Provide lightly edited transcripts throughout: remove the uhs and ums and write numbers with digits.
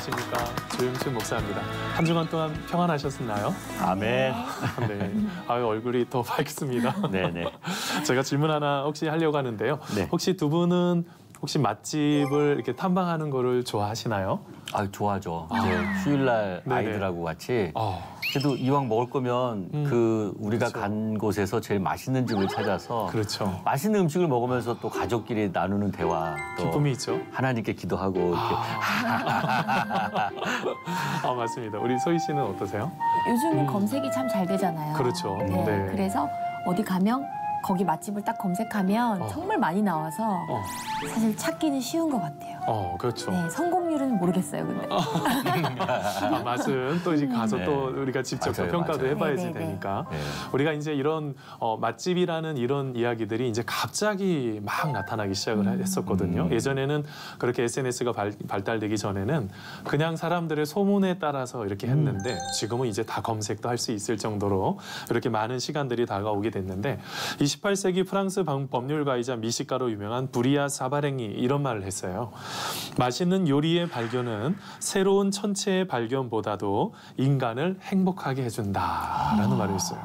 안녕하십니까. 조영춘 목사입니다. 한 주간 동안 평안하셨나요? 아멘. 네. 아유, 얼굴이 더 밝습니다. 네네. 제가 질문 하나 혹시 하려고 하는데요. 네. 혹시 두 분은 혹시 맛집을 이렇게 탐방하는 거를 좋아하시나요? 아, 좋아하죠. 이제 휴일날 네네. 아이들하고 같이. 어, 그래도 이왕 먹을 거면 우리가 그렇죠. 간 곳에서 제일 맛있는 집을 찾아서 그렇죠. 맛있는 음식을 먹으면서 또 가족끼리 나누는 대화, 또 기쁨이 있죠. 하나님께 기도하고 이렇게. 아, 맞습니다. 우리 소희 씨는 어떠세요? 요즘은 검색이 참 잘 되잖아요. 그렇죠. 네, 네. 그래서 어디 가면 거기 맛집을 딱 검색하면 정말 많이 나와서 어, 사실 찾기는 쉬운 것 같아요. 그렇죠. 네, 성공률은 모르겠어요, 근데. 아, 맛은 또 이제 가서 네. 또 우리가 직접 맞아요, 평가도 맞아요. 해봐야지 네네네. 되니까. 네. 우리가 이제 이런 맛집이라는 이런 이야기들이 이제 갑자기 막 나타나기 시작을 했었거든요. 예전에는 그렇게 SNS가 발달되기 전에는 그냥 사람들의 소문에 따라서 이렇게 했는데 지금은 이제 다 검색도 할 수 있을 정도로 이렇게 많은 시간들이 다가오게 됐는데 28세기 프랑스 법률가이자 미식가로 유명한 부리아 사바랭이 이런 말을 했어요. 맛있는 요리의 발견은 새로운 천체의 발견보다도 인간을 행복하게 해준다라는 말을 했어요.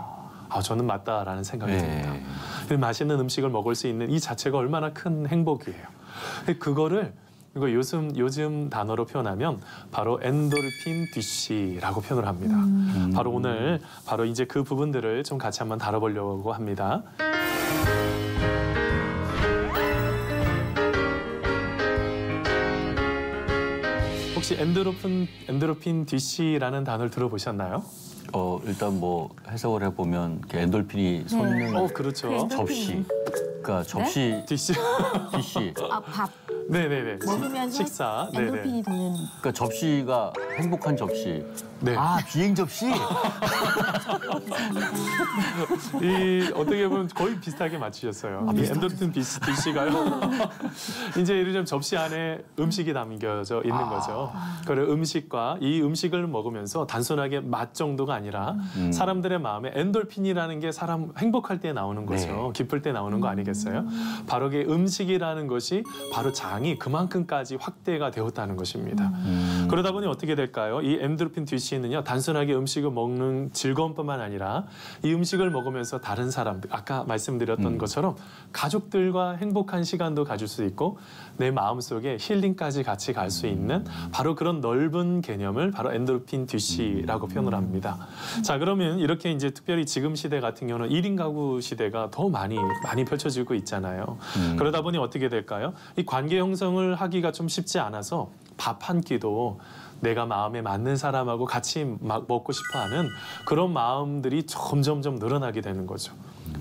아, 저는 맞다라는 생각이 듭니다. 맛있는 음식을 먹을 수 있는 이 자체가 얼마나 큰 행복이에요. 그거를 이거 요즘 단어로 표현하면 바로 엔도르핀 뒤시라고 표현을 합니다. 바로 오늘 바로 이제 그 부분들을 좀 같이 한번 다뤄보려고 합니다. 혹시 엔도르핀 뒤시라는 단어를 들어보셨나요? 일단 뭐 해석을 해보면 이렇게 엔돌핀이 솟는 그렇죠. 그 접시. 그러니까 접시, 뒤시. 디시. 아, 밥 네네네. 먹으면서 식사. 네네. 엔돌핀이 도는. 그러니까 접시가 행복한 접시. 네. 아, 비행 접시? 이 어떻게 보면 거의 비슷하게 맞추셨어요. 이 엔도르핀 뒤시가요. 이제 예를 들면 접시 안에 음식이 담겨져 있는 거죠. 그리고 음식과 이 음식을 먹으면서 단순하게 맛 정도가 아니라 사람들의 마음에 엔돌핀이라는 게 사람 행복할 때 나오는 거죠. 네. 기쁠 때 나오는 거 아니겠어요? 바로 그 음식이라는 것이 바로 장이 그만큼까지 확대가 되었다는 것입니다. 그러다 보니 어떻게 될까요? 이 엔도르핀 뒤시는요, 단순하게 음식을 먹는 즐거움뿐만 아니라 이 음식을 먹으면서 다른 사람들, 아까 말씀드렸던 것처럼 가족들과 행복한 시간도 가질 수 있고 내 마음속에 힐링까지 같이 갈 수 있는 바로 그런 넓은 개념을 바로 엔도르핀 뒤시라고 표현을 합니다. 자, 그러면 이렇게 이제 특별히 지금 시대 같은 경우는 1인 가구 시대가 더 많이 펼쳐지고 있잖아요. 그러다 보니 어떻게 될까요? 이 관계 형성을 하기가 좀 쉽지 않아서 밥 한 끼도 내가 마음에 맞는 사람하고 같이 막 먹고 싶어하는 그런 마음들이 점점점 늘어나게 되는 거죠.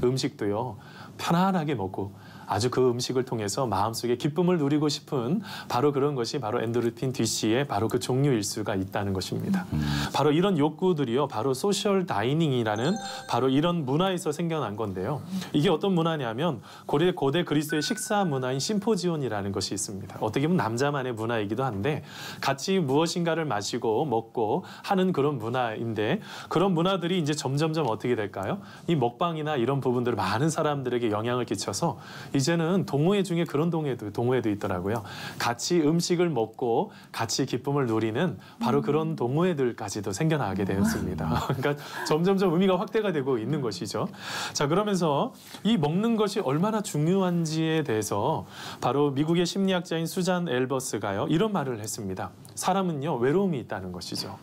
음식도요, 편안하게 먹고 아주 그 음식을 통해서 마음속에 기쁨을 누리고 싶은 바로 그런 것이 바로 엔도르핀 뒤시의 바로 그 종류일 수가 있다는 것입니다. 바로 이런 욕구들이요, 바로 소셜 다이닝이라는 바로 이런 문화에서 생겨난 건데요. 이게 어떤 문화냐면 고대 그리스의 식사 문화인 심포지온이라는 것이 있습니다. 어떻게 보면 남자만의 문화이기도 한데 같이 무엇인가를 마시고 먹고 하는 그런 문화인데 그런 문화들이 이제 점점점 어떻게 될까요? 이 먹방이나 이런 부분들을 많은 사람들에게 영향을 끼쳐서 이제는 동호회 중에 그런 동호회도 있더라고요. 같이 음식을 먹고 같이 기쁨을 누리는 바로 그런 동호회들까지도 생겨나게 되었습니다. 그러니까 점점점 의미가 확대가 되고 있는 것이죠. 자, 그러면서 이 먹는 것이 얼마나 중요한지에 대해서 바로 미국의 심리학자인 수잔 엘버스가요, 이런 말을 했습니다. 사람은요, 외로움이 있다는 것이죠.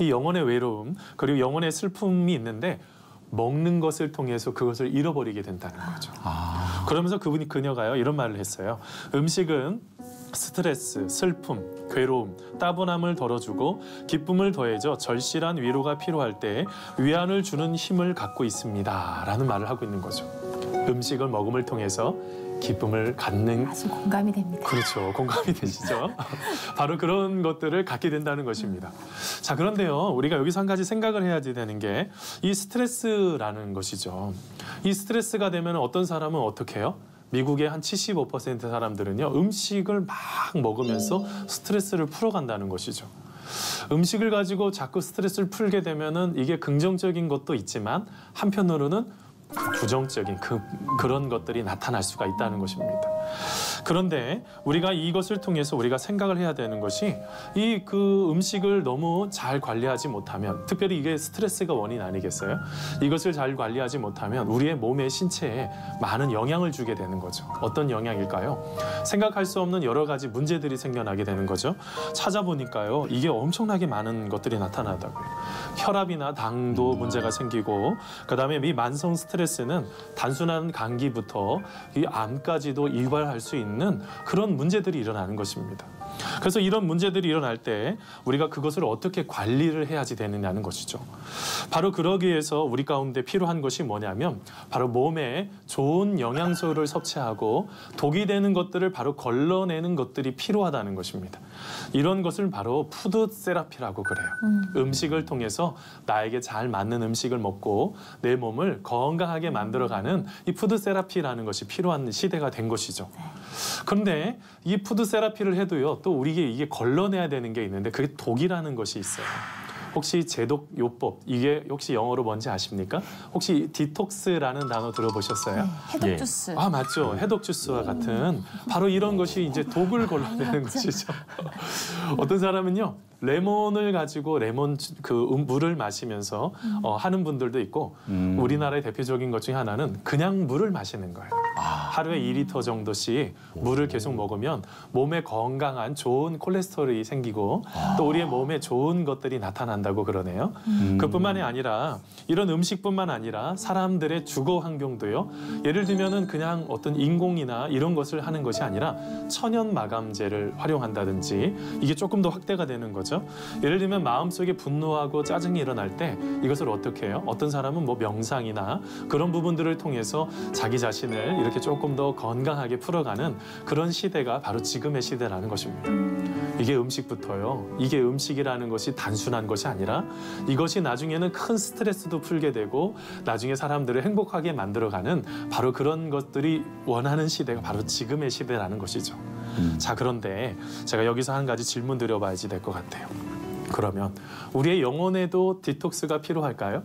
이 영혼의 외로움 그리고 영혼의 슬픔이 있는데 먹는 것을 통해서 그것을 잃어버리게 된다는 거죠. 그러면서 그녀가요, 이런 말을 했어요. 음식은 스트레스, 슬픔, 괴로움, 따분함을 덜어주고 기쁨을 더해줘 절실한 위로가 필요할 때 위안을 주는 힘을 갖고 있습니다. 라는 말을 하고 있는 거죠. 음식을 먹음을 통해서 기쁨을 갖는, 아주 공감이 됩니다. 그렇죠. 공감이 되시죠? 바로 그런 것들을 갖게 된다는 것입니다. 자, 그런데요, 우리가 여기서 한 가지 생각을 해야 되는 게 이 스트레스라는 것이죠. 이 스트레스가 되면 어떤 사람은 어떻게 해요? 미국의 한 75% 사람들은요, 음식을 막 먹으면서 스트레스를 풀어간다는 것이죠. 음식을 가지고 자꾸 스트레스를 풀게 되면은 이게 긍정적인 것도 있지만 한편으로는 부정적인 그런 것들이 나타날 수가 있다는 것입니다. 그런데 우리가 이것을 통해서 우리가 생각을 해야 되는 것이 이 그 음식을 너무 잘 관리하지 못하면, 특별히 이게 스트레스가 원인 아니겠어요? 이것을 잘 관리하지 못하면 우리의 몸의 신체에 많은 영향을 주게 되는 거죠. 어떤 영향일까요? 생각할 수 없는 여러 가지 문제들이 생겨나게 되는 거죠. 찾아보니까요, 이게 엄청나게 많은 것들이 나타나더라고요. 혈압이나 당도 문제가 생기고, 그다음에 이 만성 스트레스는 단순한 감기부터 이 암까지도 유발할 수 있는 그런 문제들이 일어나는 것입니다. 그래서 이런 문제들이 일어날 때 우리가 그것을 어떻게 관리를 해야지 되느냐는 것이죠. 바로 그러기 위해서 우리 가운데 필요한 것이 뭐냐면 바로 몸에 좋은 영양소를 섭취하고 독이 되는 것들을 바로 걸러내는 것들이 필요하다는 것입니다. 이런 것을 바로 푸드 세라피라고 그래요. 음식을 통해서 나에게 잘 맞는 음식을 먹고 내 몸을 건강하게 만들어가는 이 푸드 세라피라는 것이 필요한 시대가 된 것이죠. 그런데 이 푸드 세라피를 해도요, 또 우리에게 이게 걸러내야 되는 게 있는데 그게 독이라는 것이 있어요. 혹시 제독요법, 이게 혹시 영어로 뭔지 아십니까? 혹시 디톡스라는 단어 들어보셨어요? 네, 해독 주스. 아, 맞죠. 해독 주스와 같은 바로 이런 것이 이제 독을 걸러내는 것이죠. 어떤 사람은요, 레몬을 가지고 레몬 물을 마시면서 하는 분들도 있고, 우리나라의 대표적인 것 중에 하나는 그냥 물을 마시는 거예요. 하루에 2리터 정도씩 물을 계속 먹으면 몸에 건강한 좋은 콜레스테롤이 생기고 또 우리의 몸에 좋은 것들이 나타난다고 그러네요. 그뿐만이 아니라 이런 음식뿐만 아니라 사람들의 주거 환경도요. 예를 들면은 그냥 어떤 인공이나 이런 것을 하는 것이 아니라 천연 마감제를 활용한다든지 이게 조금 더 확대가 되는 거죠. 예를 들면 마음속에 분노하고 짜증이 일어날 때 이것을 어떻게 해요? 어떤 사람은 뭐 명상이나 그런 부분들을 통해서 자기 자신을 이렇게 조금 더 건강하게 풀어가는 그런 시대가 바로 지금의 시대라는 것입니다. 이게 음식부터요. 이게 음식이라는 것이 단순한 것이 아니라 이것이 나중에는 큰 스트레스도 풀게 되고 나중에 사람들을 행복하게 만들어가는 바로 그런 것들이 원하는 시대가 바로 지금의 시대라는 것이죠. 자, 그런데 제가 여기서 한 가지 질문 드려봐야지 될 것 같아요. 그러면 우리의 영혼에도 디톡스가 필요할까요?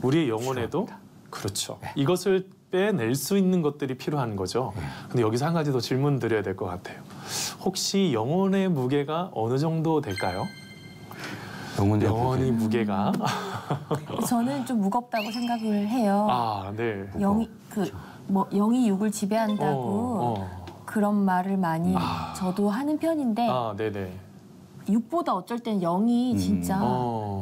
우리의 영혼에도 그렇죠. 이것을 빼낼 수 있는 것들이 필요한 거죠. 근데 여기서 한 가지 더 질문 드려야 될 것 같아요. 혹시 영혼의 무게가 어느 정도 될까요? 영혼의 무게가 저는 좀 무겁다고 생각을 해요. 아, 네. 영이 영이 육을 지배한다고 그런 말을 많이 저도 하는 편인데 아, 네네. 육보다 어쩔 땐 영이 진짜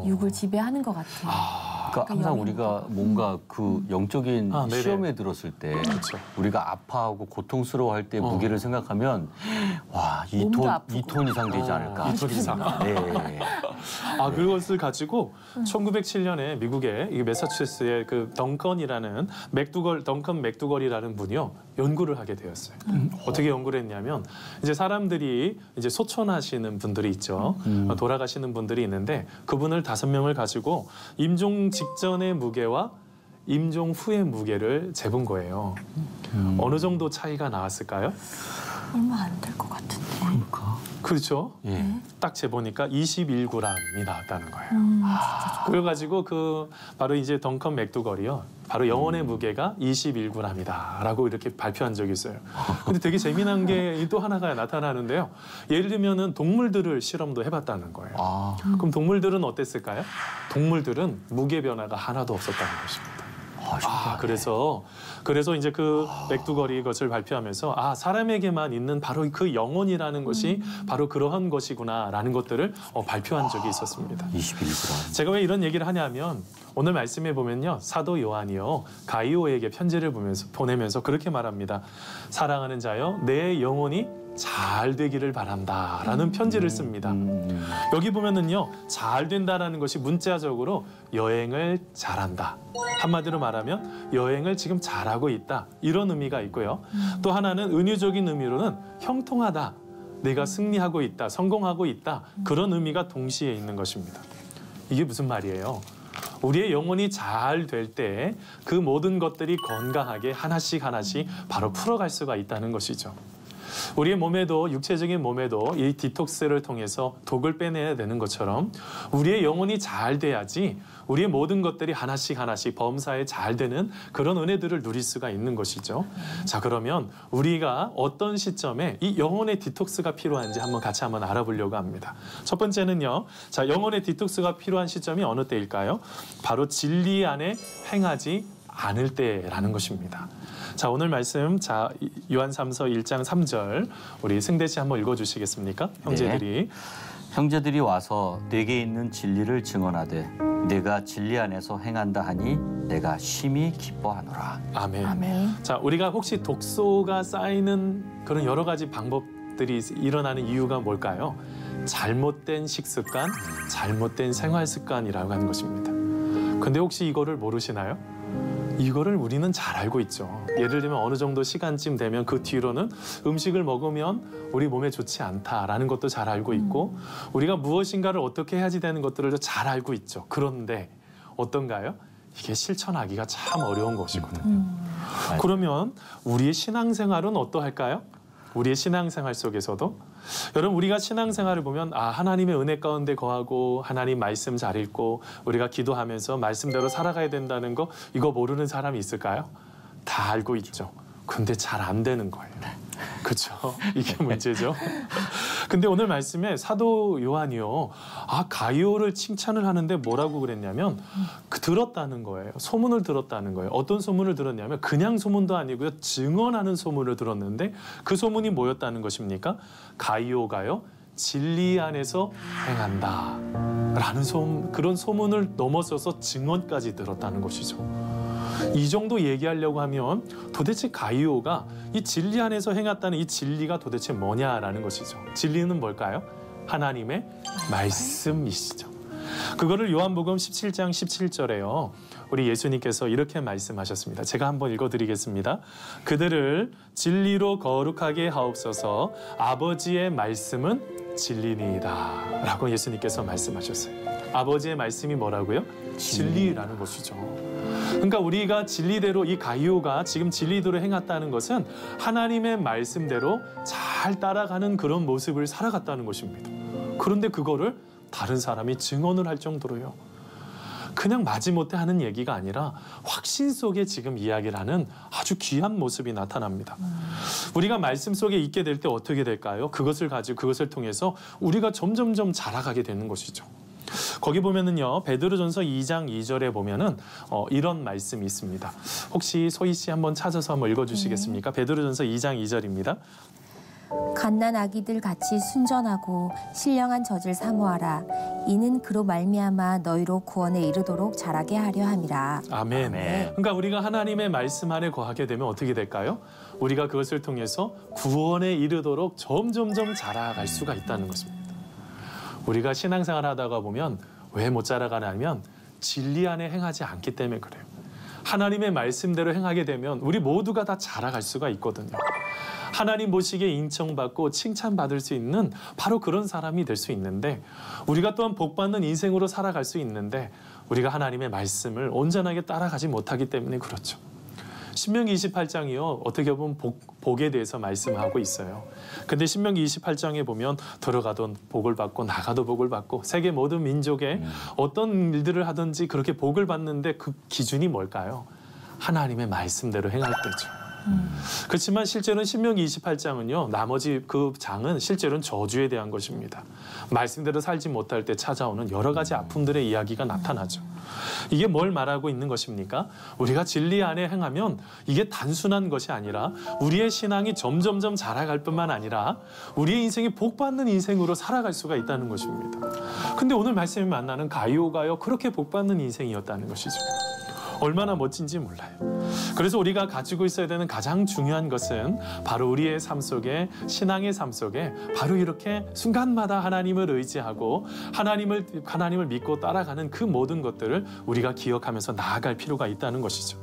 육을 지배하는 것 같아요. 그러니까 항상 우리가 뭔가 그 영적인 네네. 시험에 들었을 때 그렇죠. 우리가 아파하고 고통스러워할 때 무게를 생각하면 와, 몸도 아프고. 2톤 이상 되지 않을까. 2톤 이상. 네. 아, 그것을 가지고 1907년에 미국의 이 매사추세츠의 그 덩컨 맥두걸이라는 분이요 연구를 하게 되었어요. 어떻게 연구를 했냐면 이제 사람들이 이제 소천하시는 분들이 있죠. 돌아가시는 분들이 있는데 그분을 5명을 가지고 임종 직전의 무게와 임종 후의 무게를 재본 거예요. 어느 정도 차이가 나왔을까요? 얼마 안 될 것 같은데. 그렇죠. 예. 딱 재보니까 21g이 나왔다는 거예요. 진짜 그래가지고 그 바로 이제 덩컨 맥두걸이요. 바로 영혼의 무게가 21g이다라고 이렇게 발표한 적이 있어요. 근데 되게 재미난 게 또 하나가 나타나는데요. 예를 들면은 동물들을 실험도 해봤다는 거예요. 그럼 동물들은 어땠을까요? 동물들은 무게 변화가 하나도 없었다는 것입니다. 그래서 이제 그 맥두걸이 것을 발표하면서 사람에게만 있는 바로 그 영혼이라는 것이 바로 그러한 것이구나라는 것들을 발표한 적이 있었습니다. 21g. 제가 왜 이런 얘기를 하냐면 오늘 말씀해 보면요. 사도 요한이요. 가이오에게 편지를 보내면서 그렇게 말합니다. 사랑하는 자여 내 영혼이 잘 되기를 바란다 라는 편지를 씁니다. 여기 보면은요. 잘 된다라는 것이 문자적으로 여행을 잘한다. 한마디로 말하면 여행을 지금 잘하고 있다. 이런 의미가 있고요. 또 하나는 은유적인 의미로는 형통하다. 내가 승리하고 있다. 성공하고 있다. 그런 의미가 동시에 있는 것입니다. 이게 무슨 말이에요? 우리의 영혼이 잘 될 때 그 모든 것들이 건강하게 하나씩 바로 풀어갈 수가 있다는 것이죠. 우리의 몸에도 육체적인 몸에도 이 디톡스를 통해서 독을 빼내야 되는 것처럼 우리의 영혼이 잘 돼야지 우리의 모든 것들이 하나씩 하나씩 범사에 잘 되는 그런 은혜들을 누릴 수가 있는 것이죠. 자, 그러면 우리가 어떤 시점에 이 영혼의 디톡스가 필요한지 같이 한번 알아보려고 합니다. 첫 번째는요. 자, 영혼의 디톡스가 필요한 시점이 어느 때일까요? 바로 진리 안에 행하지 않을 때라는 것입니다. 자, 오늘 말씀 자 요한삼서 1장 3절 우리 승대 씨 한번 읽어 주시겠습니까? 형제들이 네. 형제들이 와서 내게 있는 진리를 증언하되 내가 진리 안에서 행한다 하니 내가 심히 기뻐하노라. 아멘. 아멘. 자, 우리가 혹시 독소가 쌓이는 그런 여러 가지 방법들이 일어나는 이유가 뭘까요? 잘못된 식습관, 잘못된 생활 습관이라고 하는 것입니다. 근데 혹시 이거를 모르시나요? 이거를 우리는 잘 알고 있죠. 예를 들면 어느 정도 시간쯤 되면 그 뒤로는 음식을 먹으면 우리 몸에 좋지 않다라는 것도 잘 알고 있고 우리가 무엇인가를 어떻게 해야지 되는 것들을 잘 알고 있죠. 그런데 어떤가요? 이게 실천하기가 참 어려운 것이거든요. 그러면 우리의 신앙생활은 어떠할까요? 우리의 신앙생활 속에서도 여러분 우리가 신앙생활을 보면 하나님의 은혜 가운데 거하고 하나님 말씀 잘 읽고 우리가 기도하면서 말씀대로 살아가야 된다는 거 이거 모르는 사람이 있을까요? 다 알고 있죠. 근데 잘 안 되는 거예요. 그렇죠? 이게 문제죠. 근데 오늘 말씀에 사도 요한이요. 가이오를 칭찬을 하는데 뭐라고 그랬냐면 들었다는 거예요. 소문을 들었다는 거예요. 어떤 소문을 들었냐면 그냥 소문도 아니고요. 증언하는 소문을 들었는데 그 소문이 뭐였다는 것입니까? 가이오가요. 진리 안에서 행한다. 라는 그런 소문을 넘어서서 증언까지 들었다는 것이죠. 이 정도 얘기하려고 하면 도대체 가이오가 이 진리 안에서 행했다는 이 진리가 도대체 뭐냐라는 것이죠. 진리는 뭘까요? 하나님의 말씀이시죠. 그거를 요한복음 17장 17절에요. 우리 예수님께서 이렇게 말씀하셨습니다. 제가 한번 읽어드리겠습니다. 그들을 진리로 거룩하게 하옵소서. 아버지의 말씀은 진리니이다. 라고 예수님께서 말씀하셨어요. 아버지의 말씀이 뭐라고요? 진리라는 것이죠. 그러니까 우리가 진리대로 이 가이오가 지금 진리대로 행했다는 것은 하나님의 말씀대로 잘 따라가는 그런 모습을 살아갔다는 것입니다. 그런데 그거를 다른 사람이 증언을 할 정도로요. 그냥 마지못해 하는 얘기가 아니라 확신 속에 지금 이야기를 하는 아주 귀한 모습이 나타납니다. 우리가 말씀 속에 있게 될 때 어떻게 될까요? 그것을 가지고 그것을 통해서 우리가 점점점 자라가게 되는 것이죠. 거기 보면은요, 베드로전서 2장 2절에 보면은 이런 말씀이 있습니다. 혹시 소희 씨 한번 찾아서 한번 읽어주시겠습니까? 베드로전서 2장 2절입니다. 갓난 아기들 같이 순전하고 신령한 젖을 사모하라. 이는 그로 말미암아 너희로 구원에 이르도록 자라게 하려 함이라. 아멘. 그러니까 우리가 하나님의 말씀 안에 거하게 되면 어떻게 될까요? 우리가 그것을 통해서 구원에 이르도록 점점점 자라갈 수가 있다는 것입니다. 우리가 신앙생활 하다가 보면 왜 못 자라가냐면 진리 안에 행하지 않기 때문에 그래요. 하나님의 말씀대로 행하게 되면 우리 모두가 다 자라갈 수가 있거든요. 하나님 보시기에 인정받고 칭찬받을 수 있는 바로 그런 사람이 될 수 있는데 우리가 또한 복받는 인생으로 살아갈 수 있는데 우리가 하나님의 말씀을 온전하게 따라가지 못하기 때문에 그렇죠. 신명기 28장이요. 어떻게 보면 복에 대해서 말씀하고 있어요. 근데 신명기 28장에 보면 들어가도 복을 받고 나가도 복을 받고 세계 모든 민족에 어떤 일들을 하든지 그렇게 복을 받는데 그 기준이 뭘까요? 하나님의 말씀대로 행할 때죠. 그렇지만 실제로는 신명기 28장은요. 나머지 그 장은 실제로는 저주에 대한 것입니다. 말씀대로 살지 못할 때 찾아오는 여러 가지 아픔들의 이야기가 나타나죠. 이게 뭘 말하고 있는 것입니까? 우리가 진리 안에 행하면 이게 단순한 것이 아니라 우리의 신앙이 점점점 자라갈 뿐만 아니라 우리의 인생이 복받는 인생으로 살아갈 수가 있다는 것입니다. 근데 오늘 말씀이 만나는 가이오가요. 그렇게 복받는 인생이었다는 것이죠. 얼마나 멋진지 몰라요. 그래서 우리가 가지고 있어야 되는 가장 중요한 것은 바로 우리의 삶 속에 신앙의 삶 속에 바로 이렇게 순간마다 하나님을 의지하고 하나님을 믿고 따라가는 그 모든 것들을 우리가 기억하면서 나아갈 필요가 있다는 것이죠.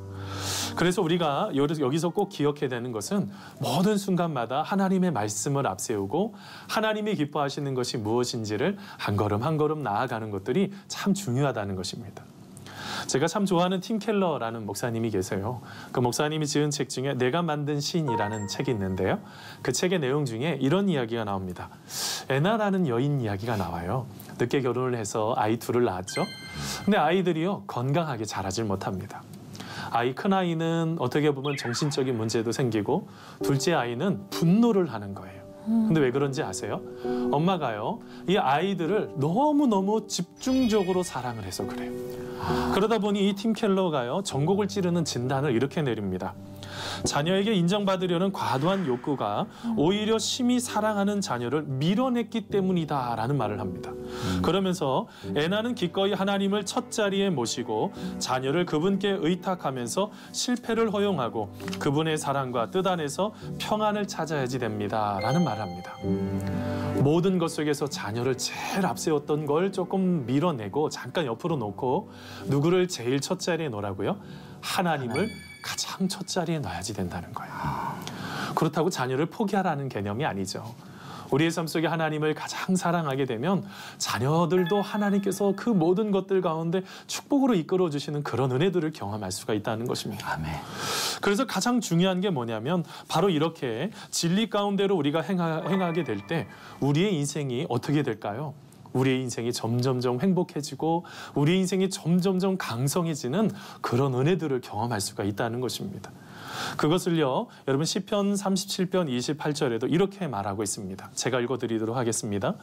그래서 우리가 여기서 꼭 기억해야 되는 것은 모든 순간마다 하나님의 말씀을 앞세우고 하나님이 기뻐하시는 것이 무엇인지를 한 걸음 한 걸음 나아가는 것들이 참 중요하다는 것입니다. 제가 참 좋아하는 팀 켈러라는 목사님이 계세요. 그 목사님이 지은 책 중에 내가 만든 시인이라는 책이 있는데요. 그 책의 내용 중에 이런 이야기가 나옵니다. 애나라는 여인 이야기가 나와요. 늦게 결혼을 해서 아이 둘을 낳았죠. 근데 아이들이요 건강하게 자라질 못합니다. 큰아이는 어떻게 보면 정신적인 문제도 생기고 둘째 아이는 분노를 하는 거예요. 근데 왜 그런지 아세요? 엄마가요 이 아이들을 너무너무 집중적으로 사랑을 해서 그래요. 그러다 보니 이 팀 켈러가요 전곡을 찌르는 진단을 이렇게 내립니다. 자녀에게 인정받으려는 과도한 욕구가 오히려 심히 사랑하는 자녀를 밀어냈기 때문이다라는 말을 합니다. 그러면서 애나는 기꺼이 하나님을 첫 자리에 모시고 자녀를 그분께 의탁하면서 실패를 허용하고 그분의 사랑과 뜻 안에서 평안을 찾아야지 됩니다라는 말을 합니다. 모든 것 속에서 자녀를 제일 앞세웠던 걸 조금 밀어내고 잠깐 옆으로 놓고 누구를 제일 첫 자리에 놓으라고요? 하나님을 가장 첫 자리에 놔야지 된다는 거예요. 그렇다고 자녀를 포기하라는 개념이 아니죠. 우리의 삶 속에 하나님을 가장 사랑하게 되면 자녀들도 하나님께서 그 모든 것들 가운데 축복으로 이끌어 주시는 그런 은혜들을 경험할 수가 있다는 것입니다. 아멘. 그래서 가장 중요한 게 뭐냐면 바로 이렇게 진리 가운데로 우리가 행하게 될 때 우리의 인생이 어떻게 될까요? 우리의 인생이 점점점 행복해지고 우리의 인생이 점점점 강성해지는 그런 은혜들을 경험할 수가 있다는 것입니다. 그것을요, 여러분 시편 37편 28절에도 이렇게 말하고 있습니다. 제가 읽어드리도록 하겠습니다.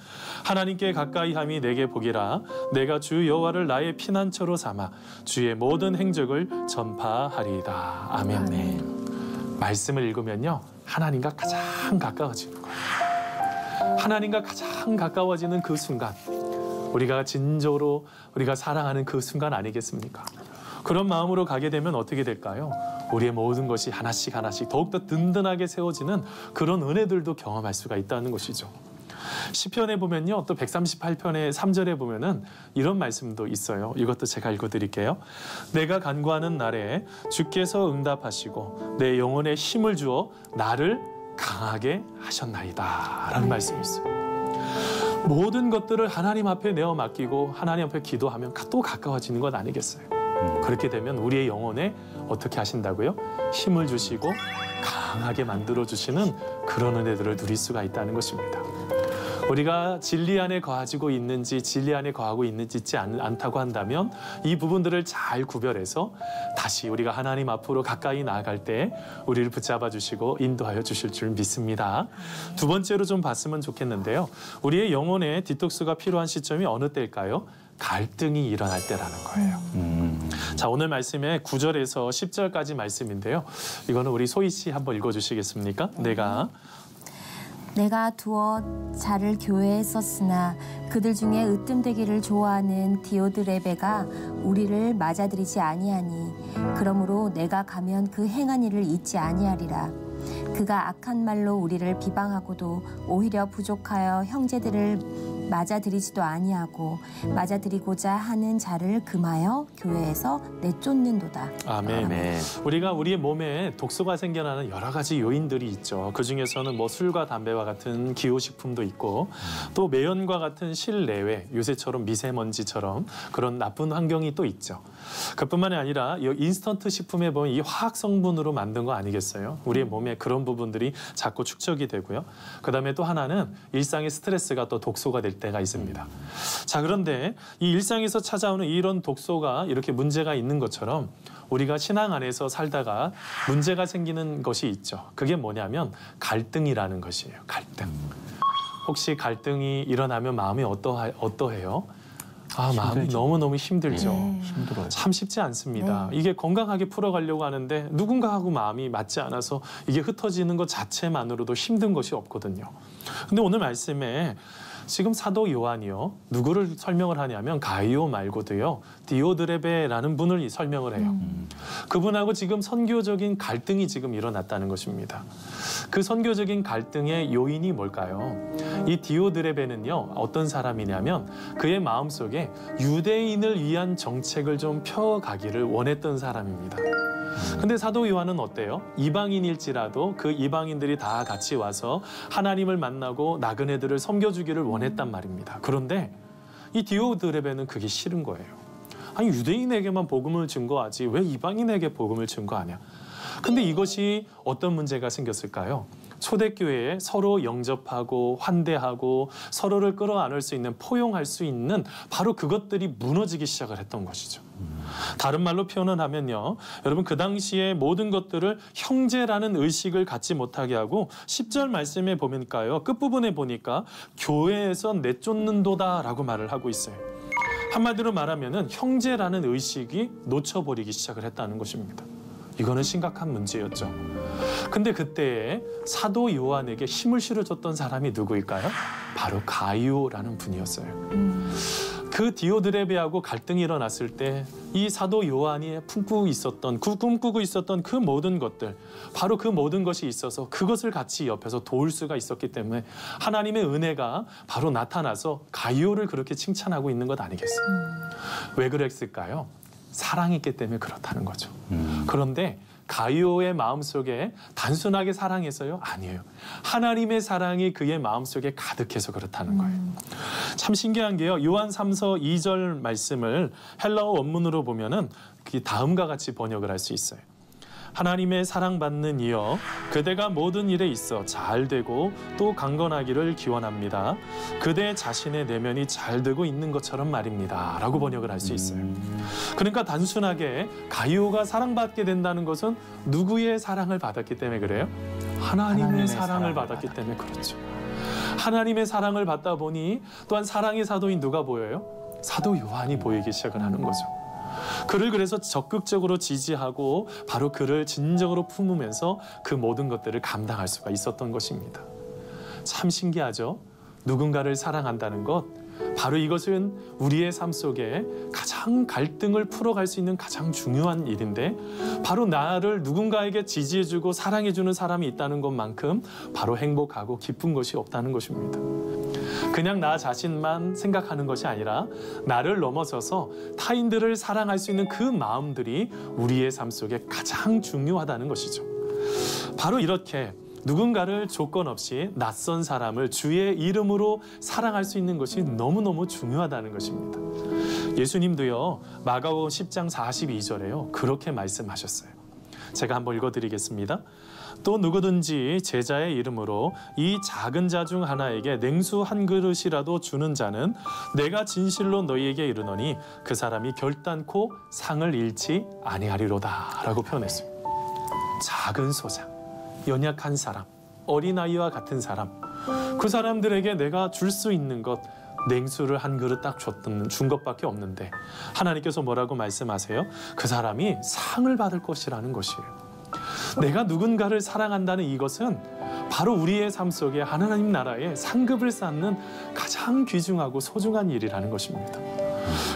하나님께 가까이함이 내게 복이라. 내가 주 여호와를 나의 피난처로 삼아 주의 모든 행적을 전파하리이다. 아멘. 말씀을 읽으면요, 하나님과 가장 가까워지는 거예요. 하나님과 가장 가까워지는 그 순간, 우리가 진정으로 우리가 사랑하는 그 순간 아니겠습니까? 그런 마음으로 가게 되면 어떻게 될까요? 우리의 모든 것이 하나씩 하나씩 더욱더 든든하게 세워지는 그런 은혜들도 경험할 수가 있다는 것이죠. 시편에 보면요, 또 138편의 3절에 보면은 이런 말씀도 있어요. 이것도 제가 읽어드릴게요. 내가 간구하는 날에 주께서 응답하시고 내 영혼에 힘을 주어 나를 강하게 하셨나이다 라는 말씀이 있어요. 모든 것들을 하나님 앞에 내어 맡기고 하나님 앞에 기도하면 또 가까워지는 것 아니겠어요? 그렇게 되면 우리의 영혼에 어떻게 하신다고요? 힘을 주시고 강하게 만들어 주시는 그런 은혜들을 누릴 수가 있다는 것입니다. 우리가 진리 안에 거하고 있는지 진리 안에 거하고 있는지 있지 않다고 한다면 이 부분들을 잘 구별해서 다시 우리가 하나님 앞으로 가까이 나아갈 때 우리를 붙잡아 주시고 인도하여 주실 줄 믿습니다. 두 번째로 좀 봤으면 좋겠는데요. 우리의 영혼에 디톡스가 필요한 시점이 어느 때일까요? 갈등이 일어날 때라는 거예요. 자, 오늘 말씀의 9절에서 10절까지 말씀인데요. 이거는 우리 소희 씨 한번 읽어주시겠습니까? 내가 두어 자를 교회에 썼으나 그들 중에 으뜸되기를 좋아하는 디오드레베가 우리를 맞아들이지 아니하니 그러므로 내가 가면 그 행한 일을 잊지 아니하리라. 그가 악한 말로 우리를 비방하고도 오히려 부족하여 형제들을 맞아들이지도 아니하고 맞아들이고자 하는 자를 금하여 교회에서 내쫓는도다. 아멘. 아멘. 우리가 우리의 몸에 독소가 생겨나는 여러 가지 요인들이 있죠. 그중에서는 뭐 술과 담배와 같은 기호식품도 있고 또 매연과 같은 실내외, 요새처럼 미세먼지처럼 그런 나쁜 환경이 또 있죠. 그뿐만이 아니라 이 인스턴트 식품에 보면 이 화학 성분으로 만든 거 아니겠어요? 우리의 몸에 그런 부분들이 자꾸 축적이 되고요. 그다음에 또 하나는 일상의 스트레스가 또 독소가 될 때가 있습니다. 자, 그런데 이 일상에서 찾아오는 이런 독소가 이렇게 문제가 있는 것처럼 우리가 신앙 안에서 살다가 문제가 생기는 것이 있죠. 그게 뭐냐면 갈등이라는 것이에요. 갈등. 혹시 갈등이 일어나면 마음이 어떠해요? 마음이 너무너무 힘들죠. 힘들어요. 참 쉽지 않습니다. 이게 건강하게 풀어가려고 하는데 누군가하고 마음이 맞지 않아서 이게 흩어지는 것 자체만으로도 힘든 것이 없거든요. 근데 오늘 말씀에 지금 사도 요한이요, 누구를 설명을 하냐면 가이오 말고도요, 디오드레베라는 분을 설명을 해요. 그분하고 지금 선교적인 갈등이 지금 일어났다는 것입니다. 그 선교적인 갈등의 요인이 뭘까요? 이 디오드레베는요, 어떤 사람이냐면 그의 마음속에 유대인을 위한 정책을 좀 펴가기를 원했던 사람입니다. 근데 사도 요한은 어때요? 이방인일지라도 그 이방인들이 다 같이 와서 하나님을 만나고 나그네들을 섬겨주기를 원했단 말입니다. 그런데 이 디오드레베는 그게 싫은 거예요. 아니 유대인에게만 복음을 증거하지 왜 이방인에게 복음을 증거하냐. 근데 이것이 어떤 문제가 생겼을까요? 초대교회에 서로 영접하고 환대하고 서로를 끌어안을 수 있는, 포용할 수 있는 바로 그것들이 무너지기 시작을 했던 것이죠. 다른 말로 표현을 하면요, 여러분 그 당시에 모든 것들을 형제라는 의식을 갖지 못하게 하고 10절 말씀에 보니까요, 끝부분에 보니까 교회에서 내쫓는도다라고 말을 하고 있어요. 한마디로 말하면은 형제라는 의식이 놓쳐버리기 시작을 했다는 것입니다. 이거는 심각한 문제였죠. 근데 그때에 사도 요한에게 힘을 실어줬던 사람이 누구일까요? 바로 가이오라는 분이었어요. 그 디오드레베하고 갈등이 일어났을 때 이 사도 요한이 꿈꾸고 있었던 그 모든 것들, 바로 그 모든 것이 있어서 그것을 같이 옆에서 도울 수가 있었기 때문에 하나님의 은혜가 바로 나타나서 가이오를 그렇게 칭찬하고 있는 것 아니겠어요? 왜 그랬을까요? 사랑이 있기 때문에 그렇다는 거죠. 그런데 가이오의 마음속에 단순하게 사랑해서요? 아니에요. 하나님의 사랑이 그의 마음속에 가득해서 그렇다는 거예요. 참 신기한 게요, 요한 3서 2절 말씀을 헬라어 원문으로 보면은 다음과 같이 번역을 할 수 있어요. 하나님의 사랑받는 이여, 그대가 모든 일에 있어 잘되고 또 강건하기를 기원합니다. 그대 자신의 내면이 잘되고 있는 것처럼 말입니다. 라고 번역을 할 수 있어요. 그러니까 단순하게 가이오가 사랑받게 된다는 것은 누구의 사랑을 받았기 때문에 그래요? 하나님의 사랑을 받았기 때문에 그렇죠. 하나님의 사랑을 받다 보니 또한 사랑의 사도인 누가 보여요? 사도 요한이 보이기 시작을 하는 거죠. 그를 그래서 적극적으로 지지하고 바로 그를 진정으로 품으면서 그 모든 것들을 감당할 수가 있었던 것입니다. 참 신기하죠? 누군가를 사랑한다는 것, 바로 이것은 우리의 삶 속에 가장 갈등을 풀어갈 수 있는 가장 중요한 일인데, 바로 나를 누군가에게 지지해주고 사랑해주는 사람이 있다는 것만큼 바로 행복하고 기쁜 것이 없다는 것입니다. 그냥 나 자신만 생각하는 것이 아니라 나를 넘어서서 타인들을 사랑할 수 있는 그 마음들이 우리의 삶 속에 가장 중요하다는 것이죠. 바로 이렇게 누군가를 조건 없이 낯선 사람을 주의 이름으로 사랑할 수 있는 것이 너무너무 중요하다는 것입니다. 예수님도요, 마가복음 10장 42절에요, 그렇게 말씀하셨어요. 제가 한번 읽어드리겠습니다. 또 누구든지 제자의 이름으로 이 작은 자 중 하나에게 냉수 한 그릇이라도 주는 자는 내가 진실로 너희에게 이르노니 그 사람이 결단코 상을 잃지 아니하리로다 라고 표현했어요. 작은 소자, 연약한 사람, 어린아이와 같은 사람, 그 사람들에게 내가 줄 수 있는 것, 냉수를 한 그릇 딱 준 것밖에 없는데 하나님께서 뭐라고 말씀하세요? 그 사람이 상을 받을 것이라는 것이에요. 내가 누군가를 사랑한다는 이것은 바로 우리의 삶 속에 하나님 나라의 상급을 쌓는 가장 귀중하고 소중한 일이라는 것입니다.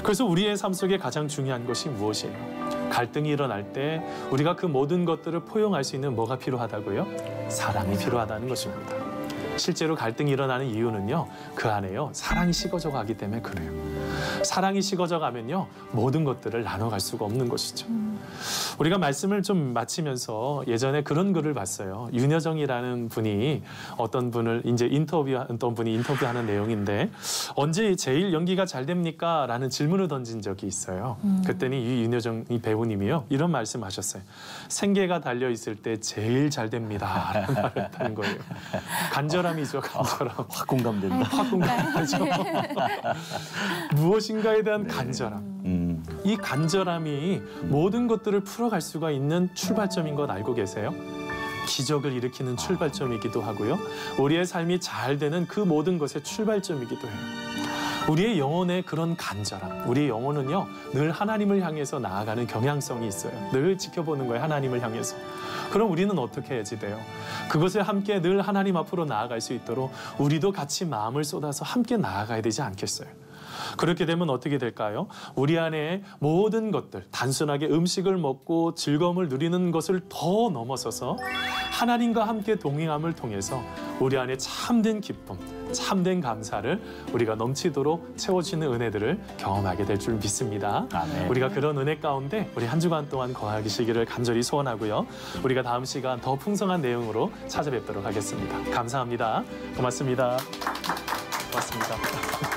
그래서 우리의 삶 속에 가장 중요한 것이 무엇이에요? 갈등이 일어날 때 우리가 그 모든 것들을 포용할 수 있는 뭐가 필요하다고요? 사랑이 필요하다는 것입니다. 실제로 갈등이 일어나는 이유는요, 그 안에요, 사랑이 식어져 가기 때문에 그래요. 사랑이 식어져 가면요, 모든 것들을 나눠갈 수가 없는 것이죠. 우리가 말씀을 좀 마치면서 예전에 그런 글을 봤어요. 윤여정이라는 분이 어떤 분을 이제 인터뷰하는 내용인데, 언제 제일 연기가 잘 됩니까? 라는 질문을 던진 적이 있어요. 그랬더니 이 윤여정 이 배우님이요, 이런 말씀하셨어요. 생계가 달려 있을 때 제일 잘 됩니다. 라는 말을 했다는 거예요. 간절함이죠, 간절함. 확 공감된다. 확 공감되죠. 무엇인가에 대한 간절함. 이 간절함이 모든 것들을 풀어갈 수가 있는 출발점인 것 알고 계세요? 기적을 일으키는 출발점이기도 하고요. 우리의 삶이 잘 되는 그 모든 것의 출발점이기도 해요. 우리의 영혼의 그런 간절함, 우리의 영혼은요, 늘 하나님을 향해서 나아가는 경향성이 있어요. 늘 지켜보는 거예요, 하나님을 향해서. 그럼 우리는 어떻게 해야지 돼요? 그것을 함께 늘 하나님 앞으로 나아갈 수 있도록 우리도 같이 마음을 쏟아서 함께 나아가야 되지 않겠어요? 그렇게 되면 어떻게 될까요? 우리 안에 모든 것들, 단순하게 음식을 먹고 즐거움을 누리는 것을 더 넘어서서 하나님과 함께 동행함을 통해서 우리 안에 참된 기쁨, 참된 감사를 우리가 넘치도록 채워주는 은혜들을 경험하게 될 줄 믿습니다. 아멘. 우리가 그런 은혜 가운데 우리 한 주간 동안 거하시기를 간절히 소원하고요. 우리가 다음 시간 더 풍성한 내용으로 찾아뵙도록 하겠습니다. 감사합니다. 고맙습니다. 고맙습니다.